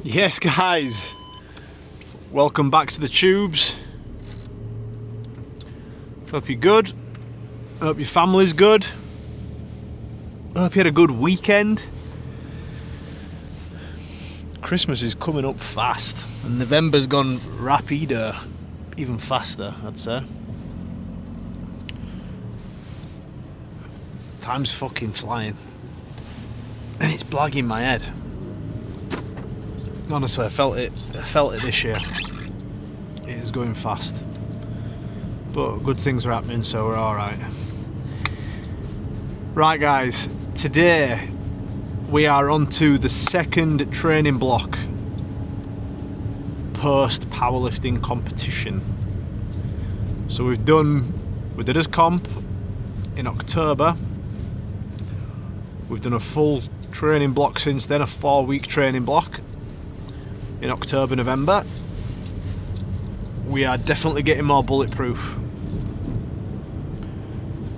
Yes guys, welcome back to the tubes. Hope you're good, hope your family's good, hope you had a good weekend. Christmas is coming up fast and November's gone rapider, even faster I'd say. Time's fucking flying and it's blagging my head. Honestly, I felt it this year. It is going fast. But good things are happening, so we're alright. Right guys, today we are on to the second training block post powerlifting competition. So we did a comp in October. We've done a full training block since then, a 4-week training block. In October, November, we are definitely getting more bulletproof.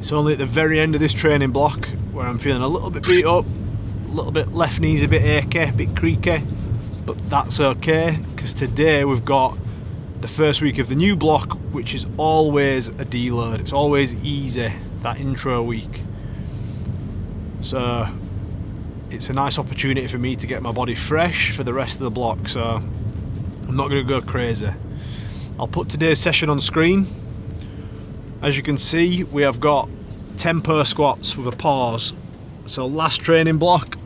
It's only at the very end of this training block where I'm feeling a little bit beat up, a little bit left knee's a bit achy, a bit creaky, but that's okay because today we've got the first week of the new block, which is always a deload. It's always easy, that intro week. So it's a nice opportunity for me to get my body fresh for the rest of the block, so I'm not going to go crazy. I'll put today's session on screen. As you can see, we have got 10 per squats with a pause. So last training block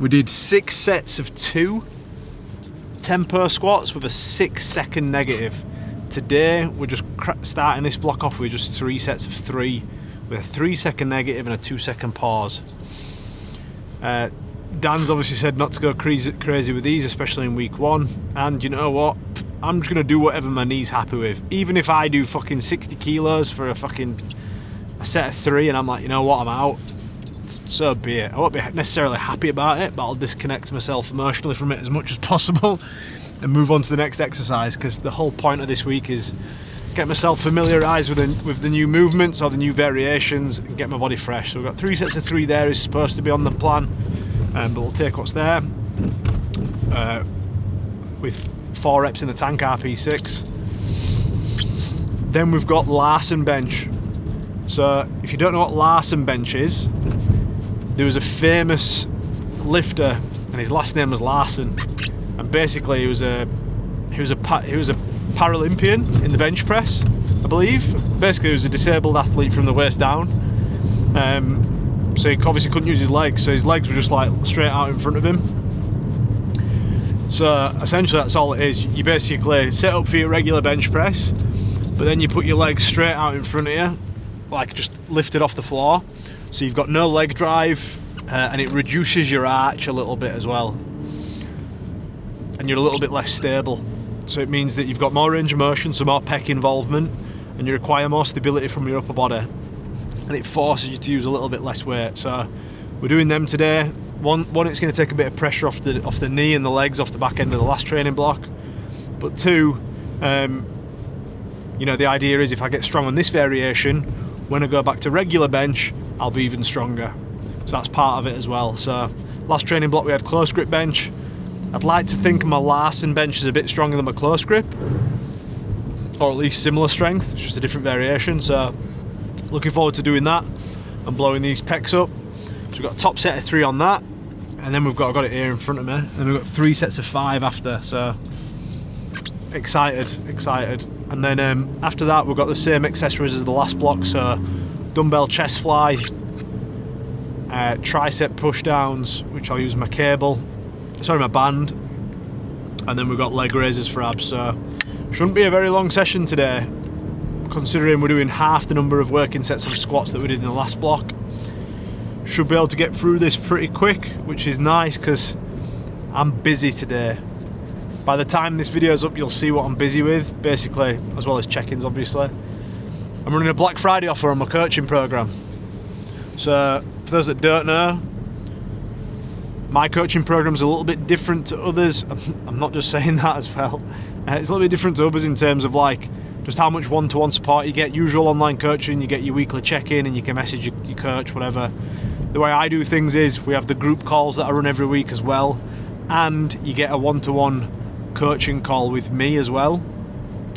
we did 6 sets of 2 10 per squats with a 6-second negative. Today we're just starting this block off with just 3 sets of 3 with a 3-second negative and a 2-second pause. Dan's obviously said not to go crazy with these, especially in week 1, and you know what, I'm just going to do whatever my knee's happy with. Even if I do fucking 60 kilos for a set of 3 and I'm like, you know what, I'm out, so be it. I won't be necessarily happy about it, but I'll disconnect myself emotionally from it as much as possible and move on to the next exercise, because the whole point of this week is get myself familiarised with the new movements or the new variations and get my body fresh. So we've got 3 sets of 3 there is supposed to be on the plan, but we'll take what's there with 4 reps in the tank RP6. Then we've got Larsen bench. So if you don't know what Larsen bench is, there was a famous lifter and his last name was Larsen, and basically he was a Paralympian in the bench press, I believe. Basically he was a disabled athlete from the waist down, so he obviously couldn't use his legs, so his legs were just like straight out in front of him. So essentially that's all it is. You basically set up for your regular bench press, but then you put your legs straight out in front of you, like just lifted off the floor, so you've got no leg drive, and it reduces your arch a little bit as well, and you're a little bit less stable. So it means that you've got more range of motion, so more pec involvement, and you require more stability from your upper body, and it forces you to use a little bit less weight. So we're doing them today. One, it's going to take a bit of pressure off the knee and the legs off the back end of the last training block, but 2, you know, the idea is if I get strong on this variation, when I go back to regular bench I'll be even stronger. So that's part of it as well. So last training block we had close grip bench. I'd like to think my Larsen bench is a bit stronger than my close grip, or at least similar strength, it's just a different variation. So looking forward to doing that and blowing these pecs up. So we've got a top set of 3 on that, and then I've got it here in front of me, and then we've got 3 sets of 5 after. So excited. And then after that we've got the same accessories as the last block, so dumbbell chest fly, tricep push downs, which I'll use my band, and then we've got leg raises for abs. So shouldn't be a very long session today, considering we're doing half the number of working sets of squats that we did in the last block. Should be able to get through this pretty quick, which is nice because I'm busy today. By the time this video's up you'll see what I'm busy with, basically, as well as check-ins obviously. I'm running a Black Friday offer on my coaching program. So for those that don't know, my coaching program's a little bit different to others. I'm not just saying that as well. It's a little bit different to others in terms of like just how much one-to-one support you get. Usual online coaching, you get your weekly check-in and you can message your coach, whatever. The way I do things is we have the group calls that I run every week as well, and you get a one-to-one coaching call with me as well,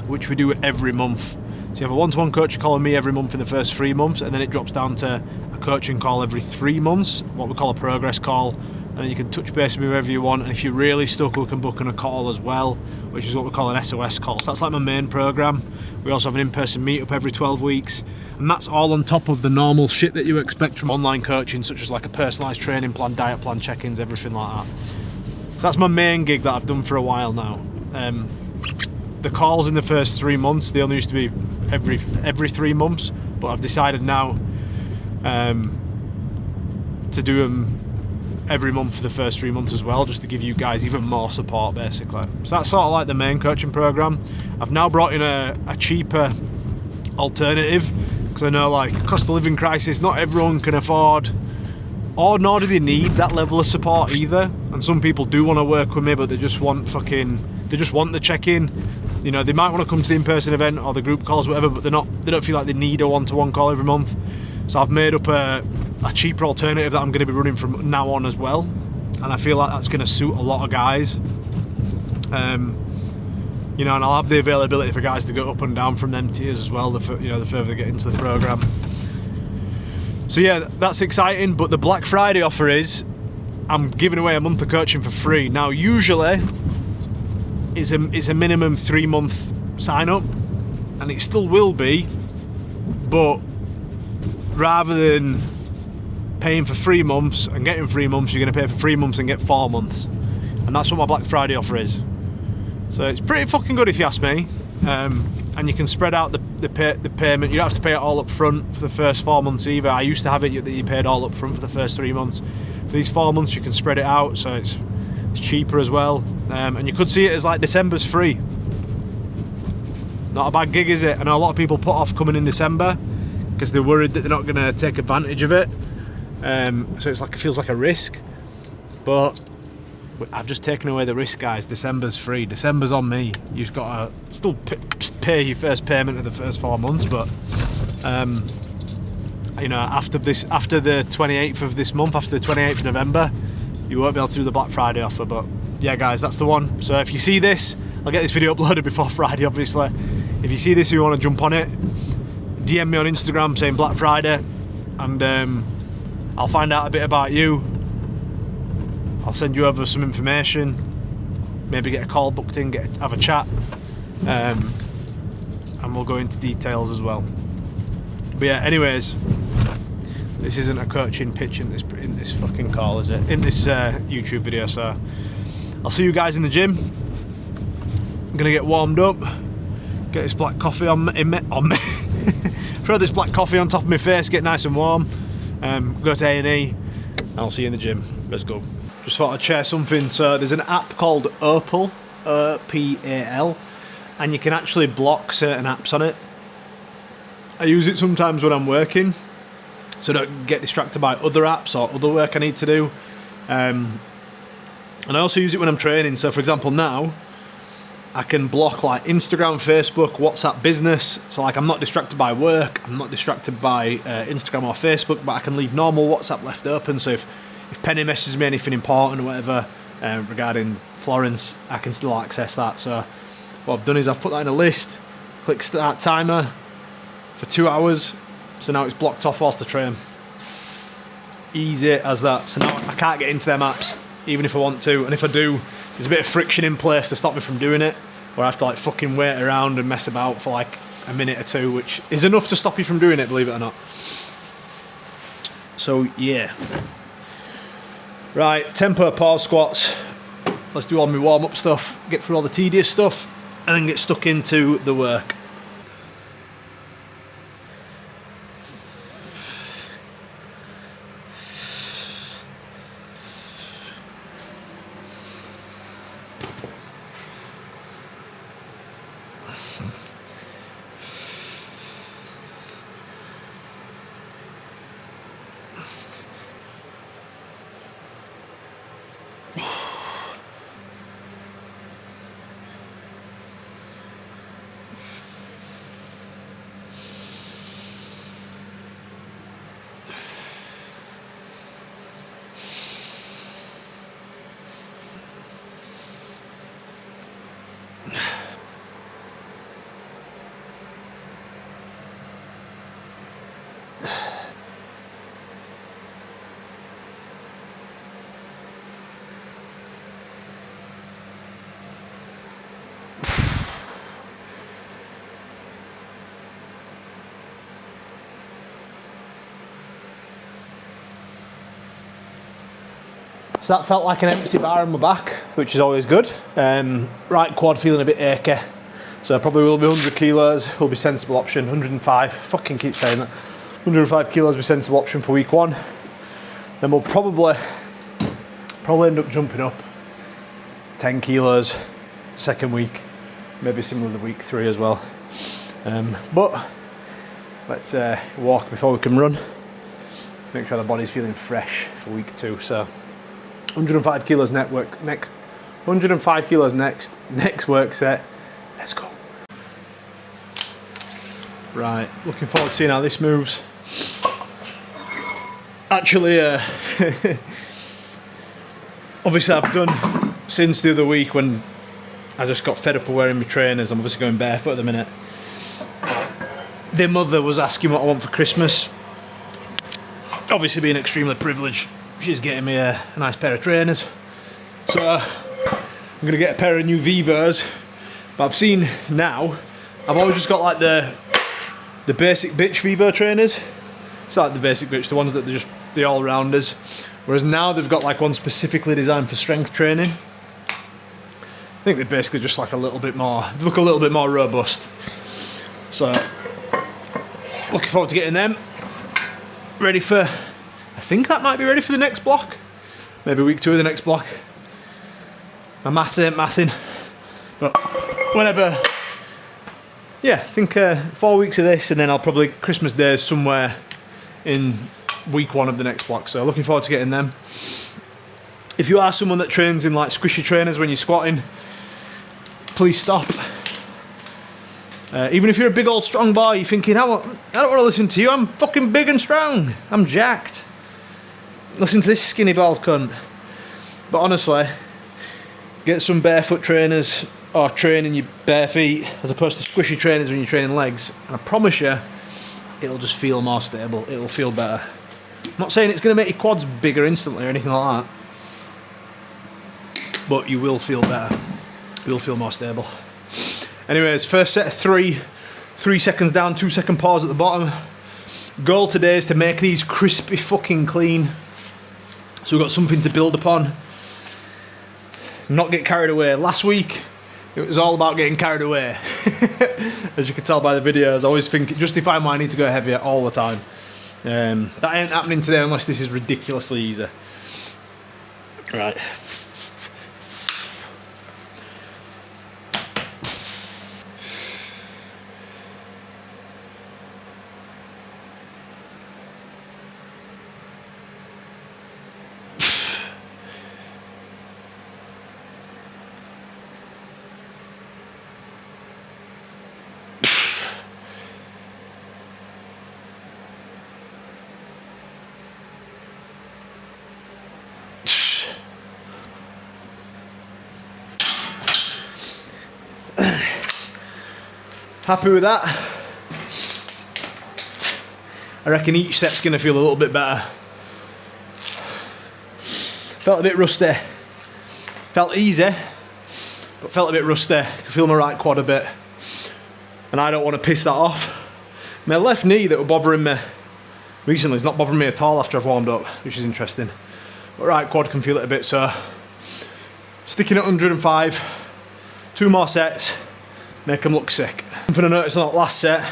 which we do every month. So you have a one-to-one coaching call with me every month in the first 3 months, and then it drops down to a coaching call every 3 months, what we call a progress call. And then you can touch base with me wherever you want, and if you're really stuck, we can book on a call as well, which is what we call an SOS call. So that's like my main program. We also have an in-person meetup every 12 weeks, and that's all on top of the normal shit that you expect from online coaching, such as like a personalised training plan, diet plan, check-ins, everything like that. So that's my main gig that I've done for a while now. The calls in the first 3 months, they only used to be every 3 months, but I've decided now to do them every month for the first 3 months as well, just to give you guys even more support, basically. So that's sort of like the main coaching program. I've now brought in a cheaper alternative, because I know, like, cost of living crisis, not everyone can afford, or nor do they need that level of support either. And some people do want to work with me, but they just want the check-in. You know, they might want to come to the in-person event or the group calls, whatever, but they don't feel like they need a one-to-one call every month. So I've made up a cheaper alternative that I'm going to be running from now on as well, and I feel like that's going to suit a lot of guys. You know, and I'll have the availability for guys to go up and down from them tiers as well, the further they get into the program. So yeah, that's exciting. But the Black Friday offer is, I'm giving away a month of coaching for free. Now, usually it's a minimum 3 month sign up, and it still will be, but rather than paying for 3 months and getting 3 months, you're going to pay for 3 months and get 4 months, and that's what my Black Friday offer is. So it's pretty fucking good if you ask me, and you can spread out the payment. You don't have to pay it all up front for the first 4 months either. I used to have it that you paid all up front for the first 3 months. For these 4 months you can spread it out, so it's cheaper as well, and you could see it as like December's free. Not a bad gig, is it? I know a lot of people put off coming in December because they're worried that they're not going to take advantage of it, so it feels like a risk, but I've just taken away the risk, guys. December's free. December's on me. You've got to still pay your first payment of the first 4 months, but you know, after the 28th of this month, after the 28th of November, you won't be able to do the Black Friday offer. But yeah, guys, that's the one. So if you see this, I'll get this video uploaded before Friday, obviously. If you see this and you want to jump on it, DM me on Instagram saying Black Friday, and I'll find out a bit about you. I'll send you over some information, maybe get a call booked in, have a chat, and we'll go into details as well. But yeah, anyways, this isn't a coaching pitch in this fucking call, is it? In this YouTube video. So I'll see you guys in the gym. I'm gonna get warmed up, get this black coffee on me. Throw this black coffee on top of my face, get nice and warm, go to A&E, and I'll see you in the gym. Let's go. Just thought I'd share something. So there's an app called Opal, O-P-A-L, and you can actually block certain apps on it. I use it sometimes when I'm working, so I don't get distracted by other apps or other work I need to do. And I also use it when I'm training. So for example, now I can block like Instagram, Facebook, WhatsApp Business. So like I'm not distracted by work, I'm not distracted by Instagram or Facebook, but I can leave normal WhatsApp left open. So if Penny messages me anything important or whatever regarding Florence, I can still access that. So what I've done is I've put that in a list, click start timer for 2 hours, so now it's blocked off whilst I train. Easy as that. So now I can't get into them apps even if I want to, and if I do, there's a bit of friction in place to stop me from doing it, where I have to like fucking wait around and mess about for like a minute or two, which is enough to stop you from doing it, believe it or not. So yeah. Right, tempo pause squats. Let's do all my warm-up stuff, get through all the tedious stuff, and then get stuck into the work. So that felt like an empty bar on my back, which is always good. Right quad feeling a bit achy. So probably will be 100 kilos, will be sensible option. 105, fucking keep saying that. 105 kilos will be sensible option for week 1. Then we'll probably end up jumping up 10 kilos second week, maybe similar to week 3 as well. But let's walk before we can run. Make sure the body's feeling fresh for week 2. So 105 kilos next 105 kilos next work set. Let's go. Right, looking forward to seeing how this moves. Actually, obviously I've done since the other week when I just got fed up of wearing my trainers. I'm obviously going barefoot at the minute. Their mother was asking what I want for Christmas. Obviously being extremely privileged, she's getting me a nice pair of trainers. So I'm going to get a pair of new Vivos. But I've seen now, I've always just got like the basic bitch Vivo trainers. It's like the basic bitch, the ones that they're just the all-rounders. Whereas now they've got like one specifically designed for strength training. I think they're basically just like a little bit more, they look a little bit more robust. So, looking forward to getting them. Ready for, I think that might be ready for the next block. Maybe week 2 of the next block. My maths ain't mathing. But whenever, yeah, I think 4 weeks of this and then I'll probably Christmas days somewhere in week 1 of the next block. So looking forward to getting them. If you are someone that trains in like squishy trainers when you're squatting, please stop. Even if you're a big old strong boy, you're thinking, I don't want to listen to you, I'm fucking big and strong, I'm jacked. Listen to this skinny bald cunt. But honestly, get some barefoot trainers or train in your bare feet as opposed to squishy trainers when you're training legs. And I promise you, it'll just feel more stable, it'll feel better. I'm not saying it's going to make your quads bigger instantly or anything like that, but you will feel better. You'll feel more stable. Anyways, first set of 3 seconds down, 2 second pause at the bottom. Goal today is to make these crispy fucking clean. So we've got something to build upon. Not get carried away. Last week, it was all about getting carried away. As you can tell by the videos, I always think, justifying why I need to go heavier all the time. That ain't happening today unless this is ridiculously easy. Right. Happy with that. I reckon each set's going to feel a little bit better. Felt a bit rusty. Felt easy, but felt a bit rusty. I can feel my right quad a bit. And I don't want to piss that off. My left knee that was bothering me recently is not bothering me at all after I've warmed up, which is interesting. But right quad can feel it a bit, so sticking at 105, 2 more sets, make them look sick. Something I noticed on that last set,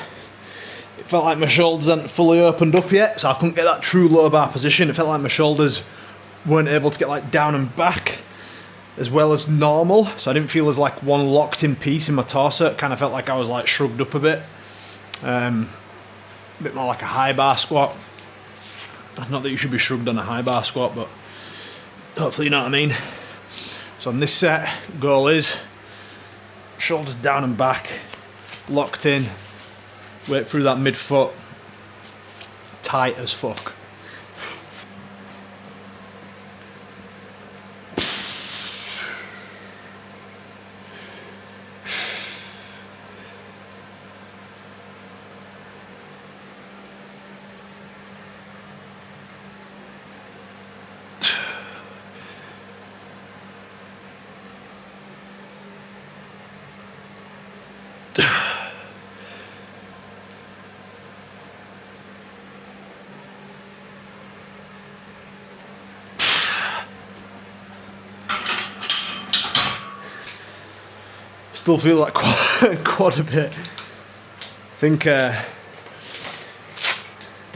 it felt like my shoulders hadn't fully opened up yet, so I couldn't get that true low bar position. It felt like my shoulders weren't able to get like down and back as well as normal, so I didn't feel as like one locked in piece in my torso. It kind of felt like I was like shrugged up a bit. A bit more like a high bar squat. Not that you should be shrugged on a high bar squat, but hopefully you know what I mean. So on this set, goal is shoulders down and back, locked in, weight through that midfoot, tight as fuck. still feel like quad a bit. I think, don't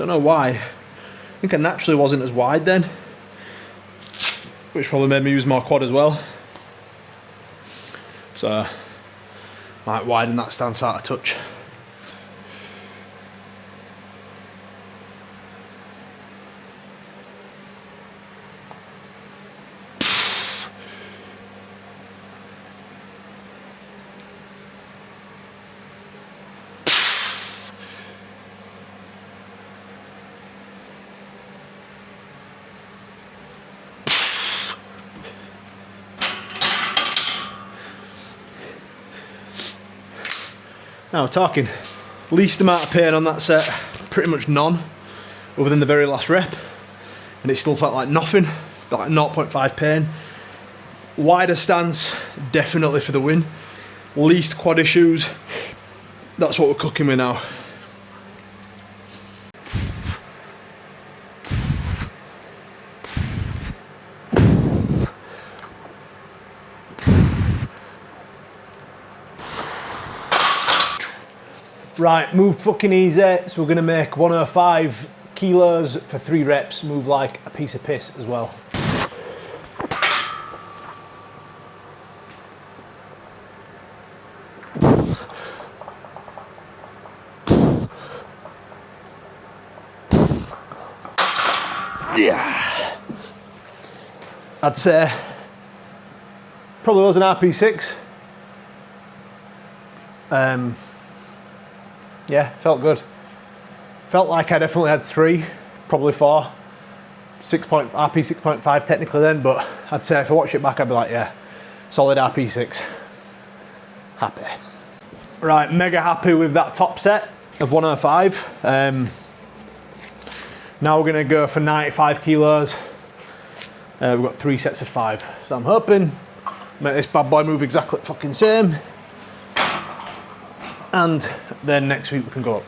know why. I think I naturally wasn't as wide then, which probably made me use more quad as well. So, might widen that stance out a touch. Now talking, least amount of pain on that set, pretty much none, other than the very last rep, and it still felt like nothing, like 0.5 pain. Wider stance, definitely for the win. Least quad issues, that's what we're cooking with now. Right, move fucking easy. So we're gonna make 105 kilos for 3 reps. Move like a piece of piss as well. Yeah. I'd say probably was an RP6. Yeah, felt good. Felt like I definitely had 3, probably 4. RP 6.5 technically then, but I'd say if I watch it back, I'd be like, yeah, solid RP6. Happy. Right, mega happy with that top set of 105. Now we're gonna go for 95 kilos. We've got 3 sets of 5. So I'm hoping make this bad boy move exactly fucking same. And then next week we can go up.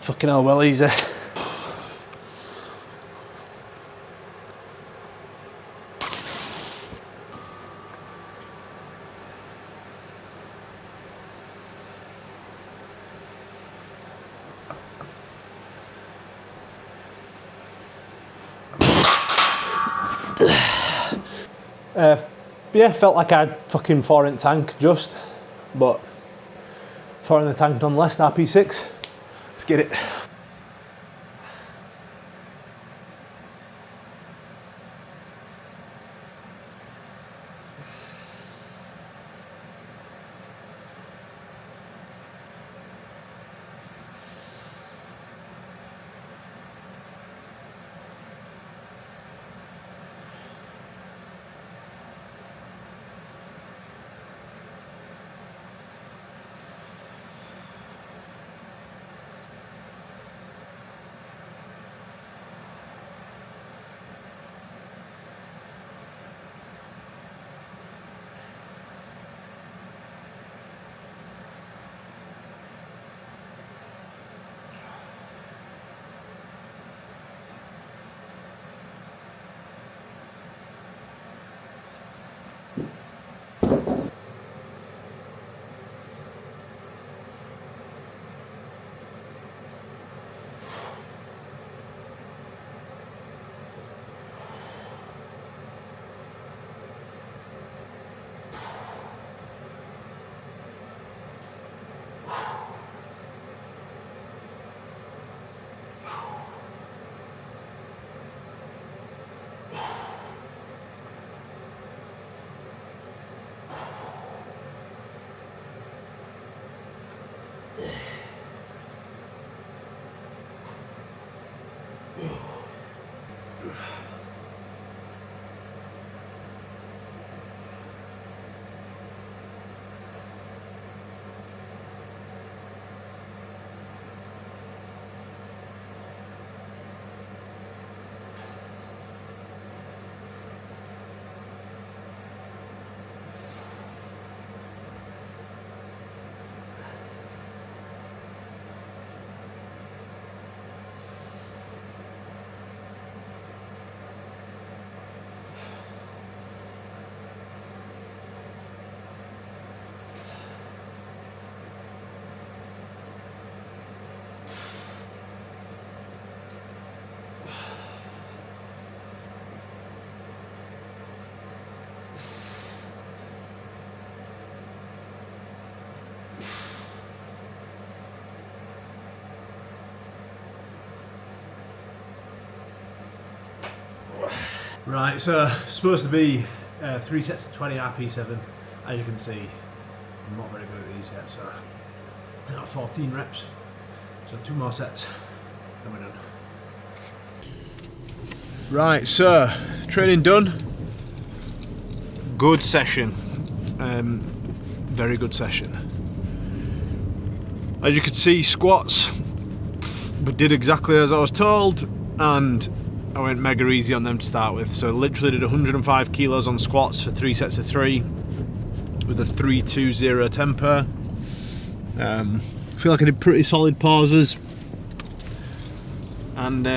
Fucking hell, well easy. Yeah, felt like I had fucking 4 in tank just, but 4 in the tank nonetheless, RP6. Let's get it. Right, so supposed to be 3 sets of 20 RP7. As you can see, I'm not very good at these yet, so I got 14 reps. So 2 more sets, and we're done. Right, so training done. Good session. Very good session. As you can see, squats, we did exactly as I was told, and I went mega easy on them to start with. So literally did 105 kilos on squats for 3 sets of 3 with a 3-2-0 tempo. I feel like I did pretty solid pauses. And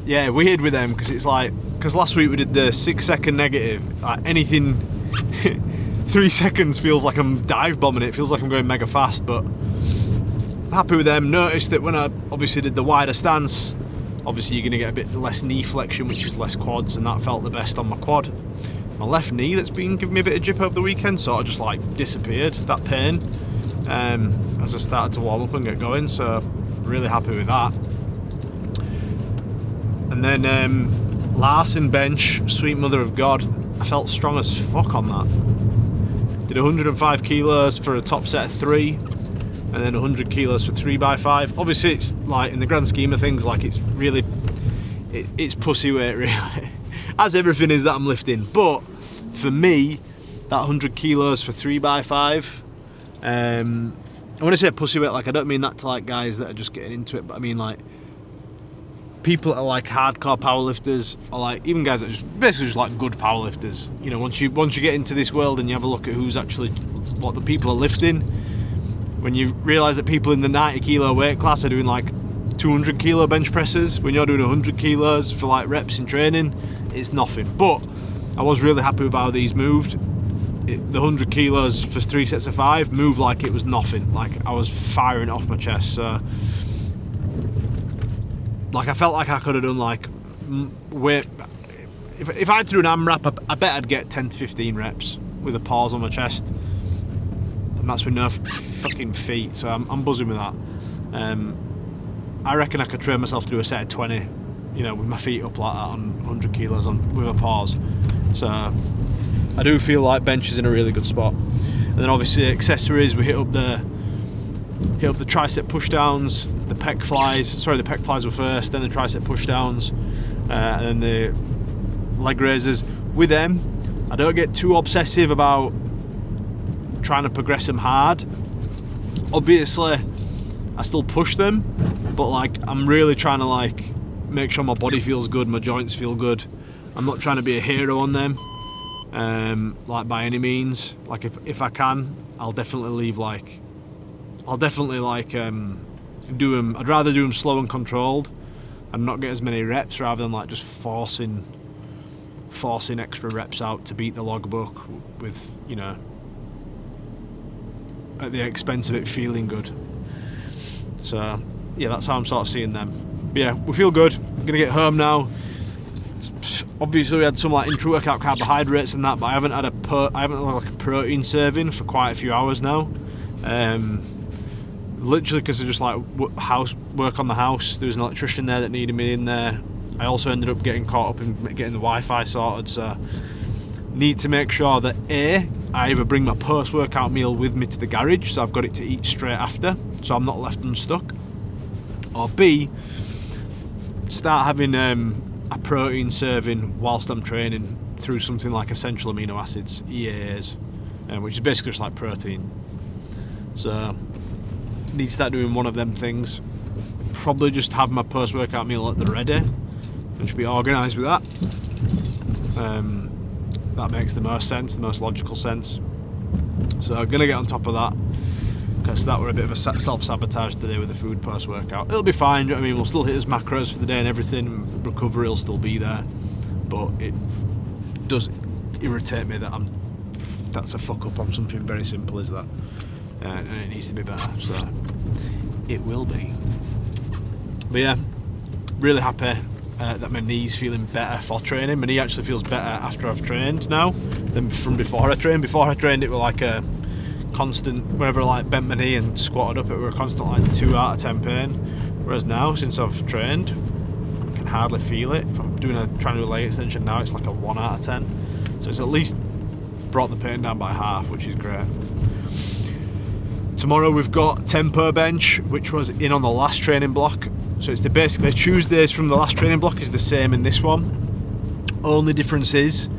yeah, weird with them because it's like, because last week we did the 6-second negative. Like anything 3 seconds feels like I'm dive bombing it feels like I'm going mega fast, but happy with them. Noticed that when I obviously did the wider stance, obviously you're going to get a bit less knee flexion, which is less quads, and that felt the best on my quad. My left knee, that's been giving me a bit of jip over the weekend, sort of just like disappeared, that pain, as I started to warm up and get going, so really happy with that. And then Larsen bench, sweet mother of God, I felt strong as fuck on that. Did 105 kilos for a top set of 3, and then 100 kilos for 3x5. Obviously it's like, in the grand scheme of things, like it's really, it's pussy weight really, as everything is that I'm lifting, but for me, that 100 kilos for 3x5, and when I say pussy weight, like I don't mean that to like guys that are just getting into it, but I mean like people that are like hardcore powerlifters, or like even guys that are just basically just like good powerlifters. You know, once you get into this world and you have a look at who's actually, what the people are lifting, when you realise that people in the 90 kilo weight class are doing like 200 kilo bench presses, when you're doing 100 kilos for like reps in training, it's nothing. But I was really happy with how these moved. The 100 kilos for 3 sets of 5 moved like it was nothing. Like I was firing it off my chest. So like I felt like I could have done like weight. If I had to do an AMRAP, I bet I'd get 10 to 15 reps with a pause on my chest, and that's with no fucking feet. So I'm buzzing with that. I reckon I could train myself to do a set of 20, you know, with my feet up like that on 100 kilos with a pause. So I do feel like bench is in a really good spot. And then obviously accessories, we hit up the tricep push downs, the pec flies. Sorry, the pec flies were first, then the tricep push downs, and then the leg raises. With them, I don't get too obsessive about trying to progress them hard. Obviously, I still push them, but like I'm really trying to like make sure my body feels good, my joints feel good. I'm not trying to be a hero on them, like by any means. Like if I can, I'll definitely do them. I'd rather do them slow and controlled and not get as many reps, rather than like just forcing extra reps out to beat the logbook with, you know, at the expense of it feeling good. So yeah, that's how I'm sort of seeing them. But yeah, we feel good. I'm gonna get home now. Obviously we had some like intra-workout carbohydrates and that, but I haven't had like a protein serving for quite a few hours now. Literally because of just like work on the house. There was an electrician there that needed me in there. I also ended up getting caught up in getting the Wi-Fi sorted, so need to make sure that A, I either bring my post-workout meal with me to the garage, so I've got it to eat straight after, so I'm not left unstuck, or B, start having a protein serving whilst I'm training through something like essential amino acids, EAAs, which is basically just like protein. So need to start doing one of them things. Probably just have my post-workout meal at the ready and should be organised with that. That makes the most sense, the most logical sense. So I'm gonna get on top of that, because that were a bit of a self-sabotage today with the food post-workout. It'll be fine, you know what I mean? We'll still hit his macros for the day and everything. Recovery will still be there, but it does irritate me that that's a fuck up on something very simple as that, and it needs to be better. So it will be. But yeah, really happy that my knee's feeling better for training. My knee actually feels better after I've trained now than from before I trained. Before I trained, it were like a constant, whenever I like bent my knee and squatted up, it were a constant like 2 out of 10 pain. Whereas now, since I've trained, I can hardly feel it. If I'm trying to do a leg extension now, it's like a 1 out of 10. So it's at least brought the pain down by half, which is great. Tomorrow we've got tempo bench, which was in on the last training block. So it's basically Tuesdays from the last training block is the same in this one. Only difference is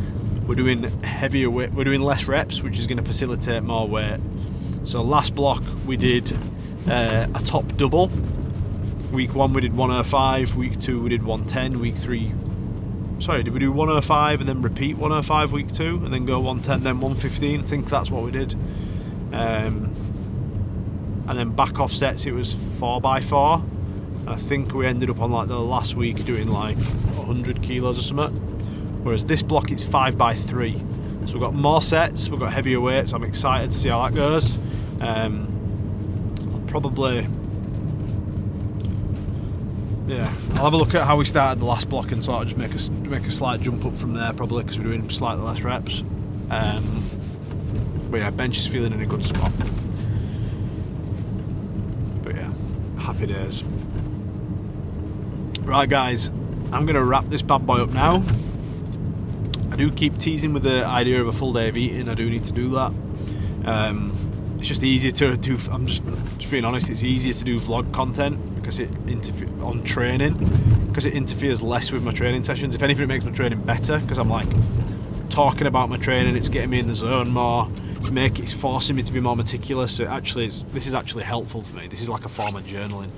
we're doing heavier weight, we're doing less reps, which is going to facilitate more weight. So last block we did a top double. Week 1 we did 105, week 2 we did 110, week 3, sorry, did we do 105 and then repeat 105 week 2 and then go 110 then 115? I think that's what we did. And then back off sets it was 4x4. And I think we ended up on like the last week doing like 100 kilos or something. Whereas this block it's 5x3. So we've got more sets, we've got heavier weights. I'm excited to see how that goes. I'll probably, yeah, I'll have a look at how we started the last block and sort of just make a slight jump up from there probably, because we're doing slightly less reps. But yeah, bench is feeling in a good spot. But yeah, happy days. Right guys, I'm going to wrap this bad boy up now. I do keep teasing with the idea of a full day of eating. I do need to do that. It's just easier to do. I'm just being honest. It's easier to do vlog content because it on training, because it interferes less with my training sessions. If anything, it makes my training better because I'm like talking about my training. It's getting me in the zone more. It's forcing me to be more meticulous. So this is actually helpful for me. This is like a form of journaling,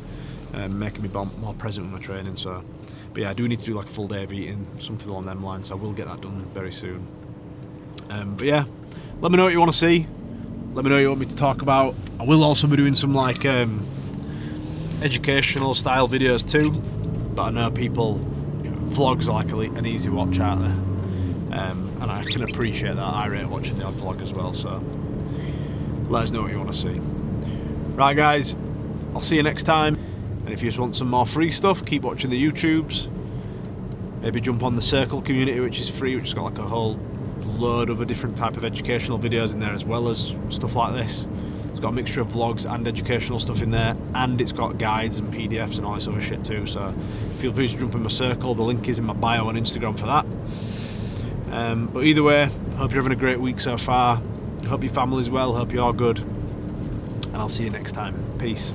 making me more present with my training. So. But yeah, I do need to do like a full day of eating, something along them lines, so I will get that done very soon. But yeah, let me know what you want to see. Let me know what you want me to talk about. I will also be doing some like educational style videos too, but I know people, vlogs are like an easy watch out there. And I can appreciate that. I rate watching the odd vlog as well, so let us know what you want to see. Right guys, I'll see you next time. And if you just want some more free stuff, keep watching the YouTubes. Maybe jump on the Circle community, which is free, which has got like a whole load of a different type of educational videos in there, as well as stuff like this. It's got a mixture of vlogs and educational stuff in there, and it's got guides and PDFs and all this other shit too. So feel free to jump in my Circle. The link is in my bio on Instagram for that. But either way, hope you're having a great week so far. Hope your family's well. Hope you're all good. And I'll see you next time. Peace.